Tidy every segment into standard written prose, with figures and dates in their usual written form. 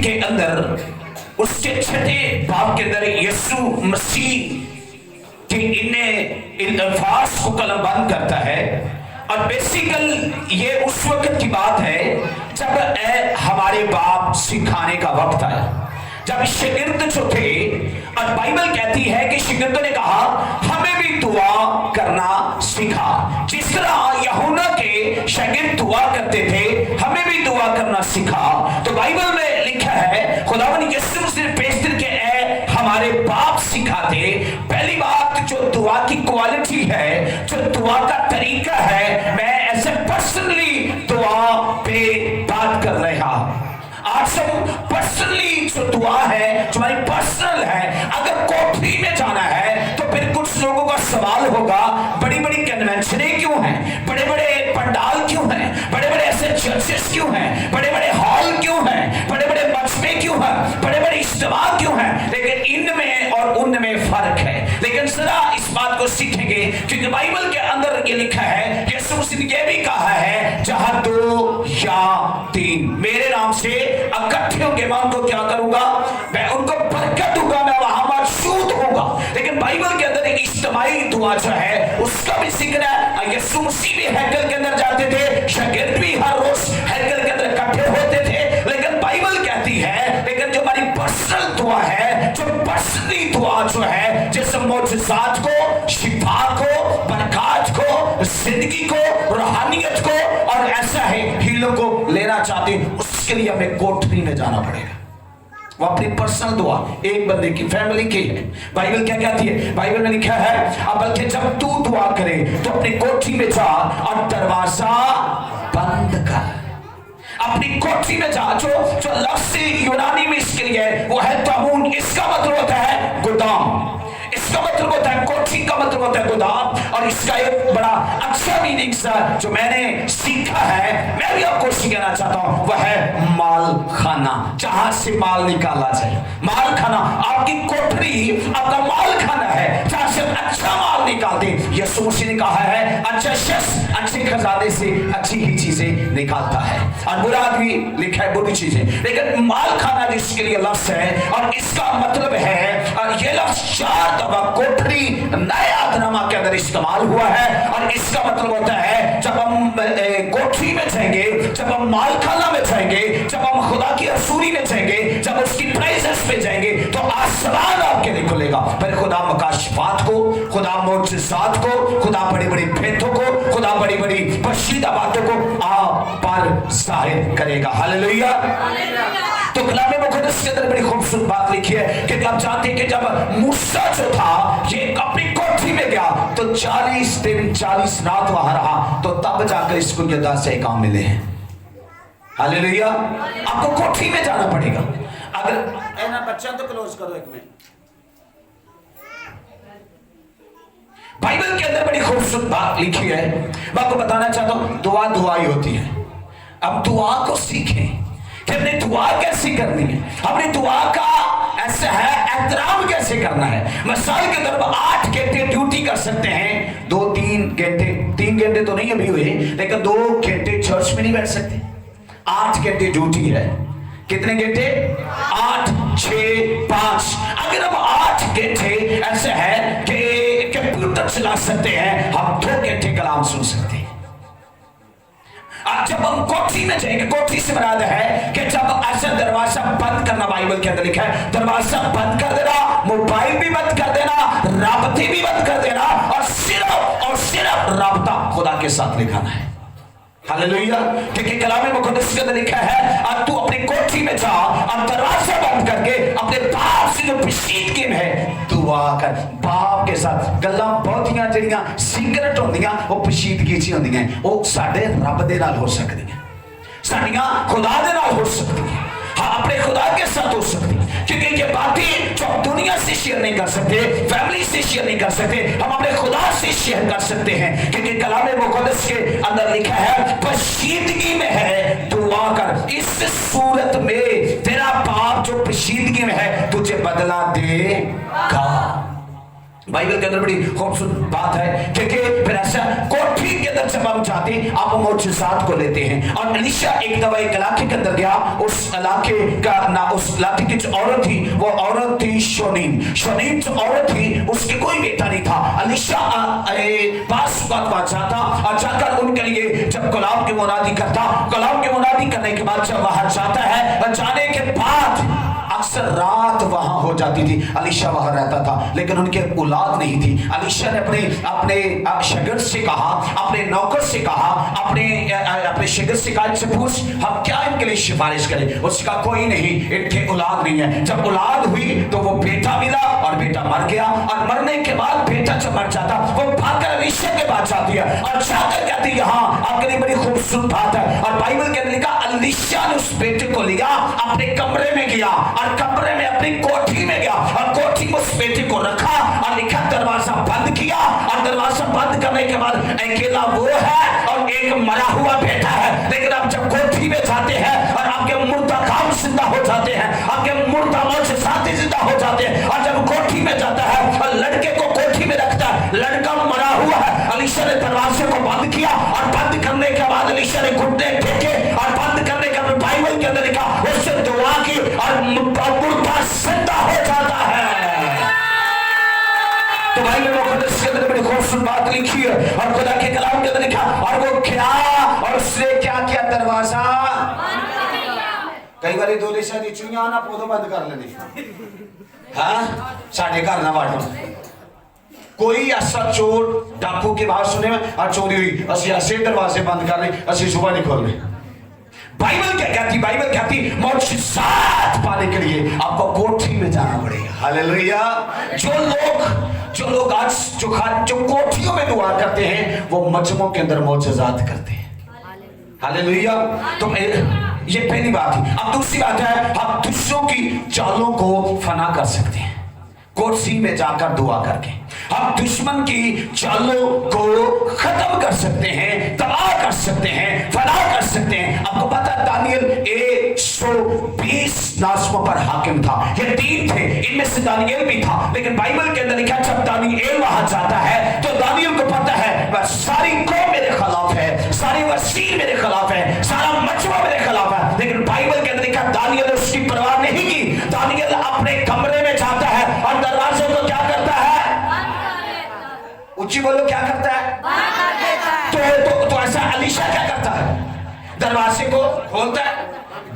के अंदर उसके 6 बाब के अंदर यीशु मसीह के इन अल्फाज को कलमबंद करता है। और बेसिकल ये उस वक्त की बात है जब हमारे बाप सिखाने का वक्त आया, जब शागिर्द जो थे, और बाइबल कहती है कि शागिर्दों ने कहा हमें भी दुआ करना सिखा। जिस तरह यूहन्ना के शागिर्द दुआ करते थे, हमें भी दुआ करना सिखा। तो बाइबल में लिखा है खुदावंद यीशु मसीह पेश करके हमारे बाप सिखाते। पहली बात जो दुआ की क्वालिटी है, जो दुआ का तरीका है, मैं ऐसे पर्सनली दुआ पे बात कर रहा। आज सब पर्सनली जो दुआ है, जो हमारी पर्सनल है, अगर कोठरी में जाना है तो फिर कुछ लोगों का सवाल होगा बड़ी बड़ी कन्वेंशनें क्यों हैं, बड़े बड़े पंडाल क्यों हैं, बड़े बड़े ऐसे चर्चेस क्यों हैं, बड़े बड़े हॉल क्यों हैं, बड़े बड़े मजमे क्यों हैं, बड़े बड़े इज्तिमा क्यों हैं। लेकिन इनमें और उनमें फर्क है। लेकिन जरा इस बात को सीखेंगे क्योंकि बाइबल के अंदर ये लिखा है, यीशु मसीह ने ये भी कहा है जहां 2 या 3 मेरे नाम से इकट्ठे होंगे मैं उनको क्या करूंगा, मैं उनको बरकत दूंगा, मैं वहां मौजूद होऊंगा। लेकिन बाइबल के अंदर इज्तिमाई दुआ जो है उसका भी जिक्र है। यीशु मसीह भी हैकल के अंदर जाते थे, शागिर्द भी हर रोज हैकल के अंदर इकट्ठे होते थे। लेकिन बाइबल कहती है, लेकिन जो हमारी पर्सनल दुआ है, जो पर्सनली दुआ जो है, जिससे मौजूदात को, शिफा को, बरकत को, जिंदगी को, रूहानियत को और ऐसा है हीलों को लेना चाहते हैं, उसके लिए हमें कोठरी में जाना पड़ेगा। वो अपनी पर्सनल दुआ एक बंदे की, फैमिली की है। बाइबल क्या कहती है? बाइबल में लिखा है अब बल्कि जब तू दुआ करे तो अपनी कोठरी में जा और दरवाजा बंद कर। अपनी कोठरी में जा। जो लफ्ज़ यूनानी में इसके लिए वो है ताबून। इसका मतलब होता है गोदाम, इसका मतलब होता है कोठरी का मतलब होता है गोदाम। और इसका एक बड़ा अच्छा मीनिंग जो मैंने सीखा है, मैं भी आपको सिखाना चाहता हूं, वह है माल खाना, जहां से माल निकाला जाए। माल खाना, आपकी कोठरी आपका माल खाना है, जहां से अच्छा माल निकालते। यीशु मसीह ने कहा है अच्छा शख्स अच्छे खजाने से अच्छी ही चीजें निकालता है और बुरा आदमी लिखा है बुरी चीजें। लेकिन माल खाना जिसके लिए लफ्ज़ है, और इसका मतलब है, और ये लफ्ज़ 4 दफा कोठरी नए आदनामा के अंदर इस्तेमाल हुआ है। और इसका मतलब होता है जब हम कोठरी में जाएंगे, जब हम माल खाना में जाएंगे, जब हम खुदा की हजूरी में जाएंगे, जब उसकी प्रेजेंस में जाएंगे तो आसमान आपके लिए खुलेगा। पर खुदा मकाशफात को, खुदा मोजज़ात को, खुदा बड़ी बड़ी भेंटों को, खुदा बड़ी बड़ी बशीदा बातों को आप पर जाहिर करेगा। हालेलुया। तो कलाम मुक़द्दस के अंदर बड़ी खूबसूरत बात लिखी है कि आप जानते हैं कि जब मूसा जो था ये अपनी कोठरी में गया तो 40 दिन 40 रात वहां रहा, तो तब जाकर इसको ये 10 काम मिले हैं। हालेलुया। आपको कोठरी में जाना पड़ेगा। अगर ना बच्चा तो क्लोज करो एक मिनट। बाइबल के अंदर बड़ी खूबसूरत बात लिखी है, मैं आपको बताना चाहता हूं। दुआ ही होती है। अब दुआ को सीखें कि हमने दुआ कैसे करनी है, हमने दुआ का ऐसा है एहतराम कैसे करना है। मिसाल के तौर पर 8 घंटे ड्यूटी कर सकते हैं, 2-3 घंटे, 3 घंटे तो नहीं अभी हुए, लेकिन 2 घंटे चर्च में नहीं बैठ सकते। 8 घंटे ड्यूटी है। कितने घंटे? 8, 6, 5। अगर हम 8 घंटे ऐसे है कि कंप्यूटर चला सकते हैं, हम 2 घंटे कलाम सुन सकते हैं। जब हम कोठरी में जाएंगे, कोठरी से मुराद है कि जब ऐसा दरवाजा बंद करना, बाइबल के अंदर लिखा है दरवाजा बंद कर देना, मोबाइल भी बंद कर देना, राबते भी बंद कर देना, और सिर्फ राबता खुदा के साथ लिखाना है। हालेलुया। क्योंकि कलाम मुक़द्दस के अंदर लिखा है और तू अपनी कोठरी में जा और दरवाजा बंद करके अपने बाप से जो बशीदगी में है दुआ कर। बाप के साथ गल्लां बहुतियां जड़ियां सीक्रेट होंदियां वो बशीदगी च होंदियां, वो साडे रब दे नाल हो सकदियां, साडियां खुदा दे नाल हो सकदियां, हाँ अपने खुदा के साथ हो सकती। क्योंकि ये बातें जो हम दुनिया से शेयर नहीं कर सकते, फैमिली से शेयर नहीं कर सकते, हम अपने खुदा से शेयर कर सकते हैं। क्योंकि कलाम मुक़द्दस के अंदर लिखा है बशीदगी में है दुआ कर, इस सूरत में तेरा बाप जो बशीदगी में है तुझे बदला देगा। बाइबल के अंदर बड़ी खूबसूरत बात है, क्योंकि फिर ऐसा कोठी के अंदर जब हम जाते आप मोजज़ात को लेते हैं। और एलीशा एक दफा एक इलाके के अंदर गया, उस इलाके का ना, उस इलाके की जो औरत थी वो औरत थी शोनीम जो औरत थी उसके कोई बेटा नहीं था। एलीशा पास बात जाता और जाकर उनके लिए जब गुलाम की मुनादी करता, गुलाम की मुनादी करने के बाद जब वहां जाता है, जाने के बाद अक्सर रात वहां हो जाती थी। एलीशा वहां रहता था लेकिन उनके औलाद नहीं थी। एलीशा ने अपने शगिर्द से कहा, अपने नौकर से कहा, अपने शगिर्द से कहा, इनसे पूछ हम क्या इनके लिए सिफारिश करें। उसने कहा कोई नहीं, इनके औलाद नहीं है। जब औलाद हुई तो वो बेटा मिला और बेटा मर गया, और मरने के बाद बेटा जब मर जाता वो भागकर एलीशा के पास जाती है और जाकर कहती है हाँ आपके लिए बड़ी खूबसूरत बात है। और बाइबल के अंदर लिखा एलीशा ने उस बेटे को लिया, अपने कमरे में गया और कमरे में अपनी कोठी में गया और कोठी में उस बेटे को रखा और लिखा दरवाजा बंद किया। और दरवाजा बंद करने के बाद अकेला वो है और एक मरा हुआ बेटा है। लेकिन आप जब कोठी में जाते हैं और आपके मुर्दा काम जिंदा हो जाते हैं, आपके मुर्दा मौत साथी जिंदा हो जाते हैं, और जब कोठी में जाता है और लड़के को कोठी में रखता है, लड़का मरा हुआ है। एलीशा ने दरवाजे को बंद किया और बंद करने के बाद एलीशा ने घुटने टेके और बंद करने के बाद बाइबल के अंदर लिखा उससे दुआ की और मुर्दा जिंदा हो जाता है। तो बाइबल मुकद्दस के अंदर बड़ी खूबसूरत बात लिखी है और खुदा के कलाम के अंदर लिखा और वो क्या, और उसने क्या किया, दरवाजा कई बार दो लिशा दी चुइयां ना पौधो बंद कर लेनी। हाँ साढ़े घर ना बाटो कोई ऐसा चोर डाकू की बात सुने में और चोरी हुई असि ऐसे दरवाजे बंद कर रहे, असि सुबह नहीं खोल रहे। बाइबल क्या कहती, बाइबल कहती मौजज़ात पाने के लिए आपको कोठी में जाना पड़ेगा। हालेलुया। जो लोग आज जो कोठियों में दुआ करते हैं वो मजमों के अंदर मौजज़ात करते हैं। हालेलुया। तो ये पहली बात थी। अब दूसरी बात है, हम दूसरों की चालों को फना कर सकते हैं कोठी में जाकर दुआ करके। हम दुश्मन की चालों को खत्म कर सकते हैं, तबाह कर सकते हैं, फना कर सकते हैं। आपको पता है दानियल 120 नासों पर हाकिम था, ये 3 थे, इनमें से दानियल भी था। लेकिन बाइबल के अंदर लिखा जब दानियल वहां जाता है तो दानियल को पता है वह सारी कौम मेरे खिलाफ है, सारी वसीर मेरे खिलाफ है, सारा मजमा मेरे खिलाफ है। लेकिन बाइबल के अंदर लिखा दानियल उसकी परवाह नहीं की। दानियल अपने कमरे में जाता है और दरवाजे को क्या करता है, ऊंची बोलो, क्या करता है? तो ऐसा एलीशा क्या करता है, दरवाजे को खोलता है,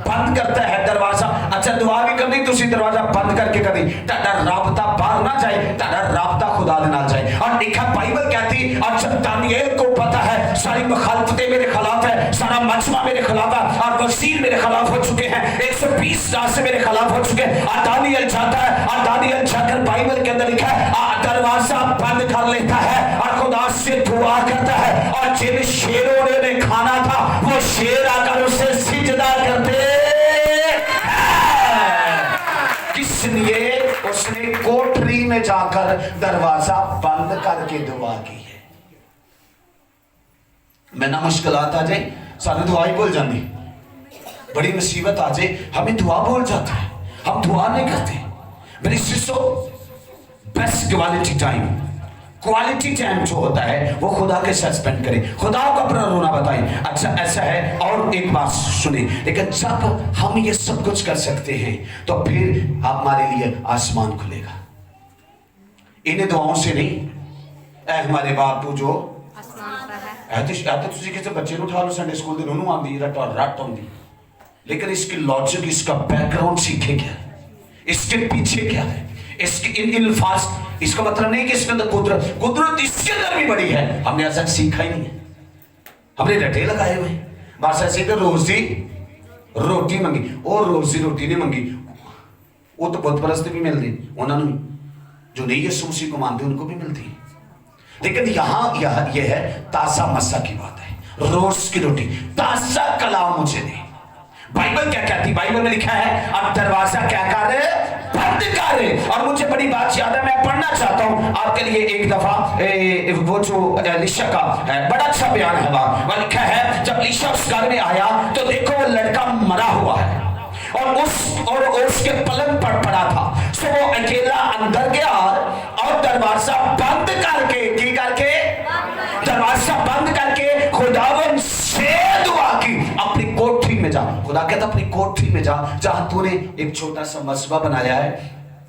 बंद करता है दरवाजा। अच्छा दुआ भी करनी तो उसी दरवाजा बंद करके करी ताड़ा राबता बाहर ना जाए, ताड़ा राबता खुदा दे नाल जाए। और लिखा बाइबल कहती और जब दानियल को पता है सारी मुखालफतें मेरे खिलाफ है, सारा मजमा मेरे खिलाफ है और वसीर मेरे खिलाफ हो चुके हैं, 120 रास्ते मेरे खिलाफ हो चुके हैं, और दानियल जाता है और दानियल जाकर बाइबल के अंदर लिखा है दरवाजा बंद कर लेता है और खुदा से दुआ करता है। और जिन शेरों ने खाना था वो शेर आकर उसे सिजदा करते किसलिए, उसने कोठरी में जाकर दरवाजा बंद करके दुआ की है। मैं ना मुश्किलात आ जाए सारी दुआ ही भूल जाती, बड़ी मुसीबत आ जाए हमें दुआ भूल जाता है, हम दुआ नहीं करते। मेरी सिस्टो बेस्ट क्वालिटी टाइम जो होता है वो खुदा के साथ स्पेंड करें, खुदा को अपना रोना बताएं। अच्छा ऐसा है, और एक बात सुने, लेकिन जब हम ये सब कुछ कर सकते हैं तो फिर हमारे लिए आसमान खुलेगा। इन दुआओं से नहीं, ऐ हमारे बापू जो तुझे किसी बच्चे को उठा लो संडे स्कूल दे रोनू आंदी रट आंदी, लेकिन इसकी लॉजिक, इसका बैकग्राउंड सीखे क्या है, इसके पीछे क्या है, इसके इन अल्फाज, इसका मतलब नहीं कि इसके अंदर कुदरत इसके अंदर भी बड़ी है, हमने ऐसा सीखा ही नहीं है, हमने रटे लगाए हुए। बस ऐसे तो रोजी रोटी मंगी, और रोजी रोटी नहीं मंगी, वो तो बुत परस्त भी मिलती उन्होंने, जो नहीं यीशु मसीह को मानते उनको भी मिलती है। लेकिन यहां यह है ताजा मसा की बात है, रोज की रोटी, ताजा कलाम मुझे दे। बाइबल क्या कहती, बाइबल में लिखा है अब दरवाजा क्या कर बंद कर। और मुझे बड़ी बात याद है, मैं पढ़ना चाहता हूं आपके लिए एक दफा वो जो एलीशा का बड़ा अच्छा बयान है, वहां लिखा है जब एलीशा उस घर में आया तो देखो वो लड़का मरा हुआ है और उसके पलंग पर पड़ा था। सो वो अकेला अंदर गया और दरवाजा बंद करके, की करके, दरवाजा बंद करके खुदावन से दुआ की, अपनी कोठरी में जा। खुदा कहता अपनी कोठरी में जा, जहां तूने एक छोटा सा मसबा बनाया है,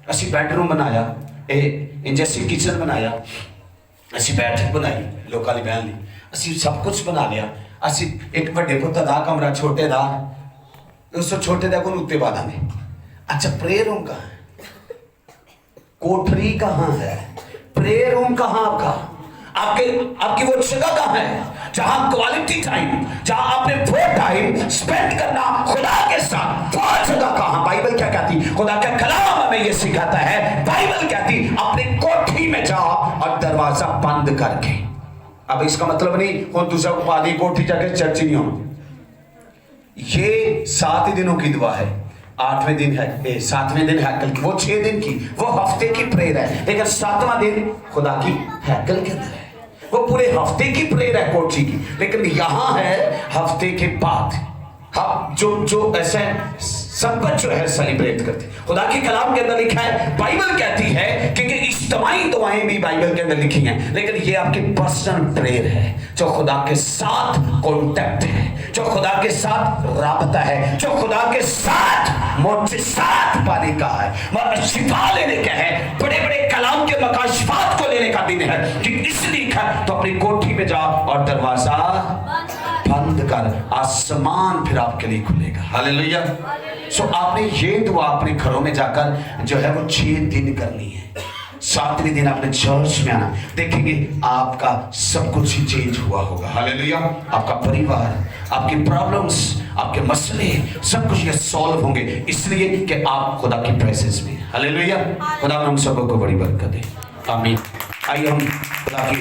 असी बेडरूम बनाया, जैसी किचन बनाया, असी बैठक बनाई, लोकां दी बहन ली, असी सब कुछ बना लिया। असी एक बड़े पुत्त दा कमरा, छोटे दा, उस छोटे दा को उत्ते पा दांगे। अच्छा, प्रेयर रूम कहाँ है? कोठरी कहाँ है? प्रेयर रूम कहाँ आपका? आपकी वो जगह कहाँ है जहां क्वालिटी टाइम, जहां आपने वो टाइम स्पेंड करना खुदा के साथ, वो जगह कहाँ? बाइबल क्या कहती? खुदा का कलाम हमें ये सिखाता है। बाइबल कहती अपनी कोठरी में जाओ और दरवाजा बंद करके। अब इसका मतलब नहीं कौन दूसरा को पादी कोठी जाके चर्च नहीं हो। ये 7 दिनों की दुआ है, 8वें दिन है, 7वें दिन हैकल की, वो 6 दिन की, वो हफ्ते की प्रेयर है, लेकिन 7वां दिन खुदा की हैकल के अंदर है। वो पूरे हफ्ते की प्रेयर है कोठी की, लेकिन यहां है हफ्ते के बाद। हम जो ऐसे सबक जो है सेलिब्रेट करते, खुदा के कलाम के अंदर लिखा है। बाइबल कहती है क्योंकि इज्तिमाई दुआएं भी बाइबल के अंदर लिखी हैं, लेकिन ये आपकी पर्सनल प्रेयर है, जो खुदा के साथ कांटेक्ट है, जो खुदा के साथ राबता है, जो खुदा के साथ मोजिज़ात पाने का है, मतलब शिफा लेने का है, बड़े बड़े कलाम के मकाशफात को लेने का दिन है। कि इसलिए तो अपनी कोठी में जाओ और दरवाजा बंद कर, आसमान फिर आपके लिए खुलेगा। हालेलुया। सो आपने ये दुआ अपने घरों में जाकर जो है वो 6 दिन करनी है। 7वें दिन आपने चर्च में आना, देखेंगे आपका सब कुछ ही चेंज हुआ होगा। हालेलुया। आपका परिवार, आपकी प्रॉब्लम्स, आपके मसले, सब कुछ ये सॉल्व होंगे, इसलिए कि आप खुदा की प्रेजेंस में। हालेलुया। खुदा हम सबको बड़ी बरकत दे। आमीन। आइए हम खुदा की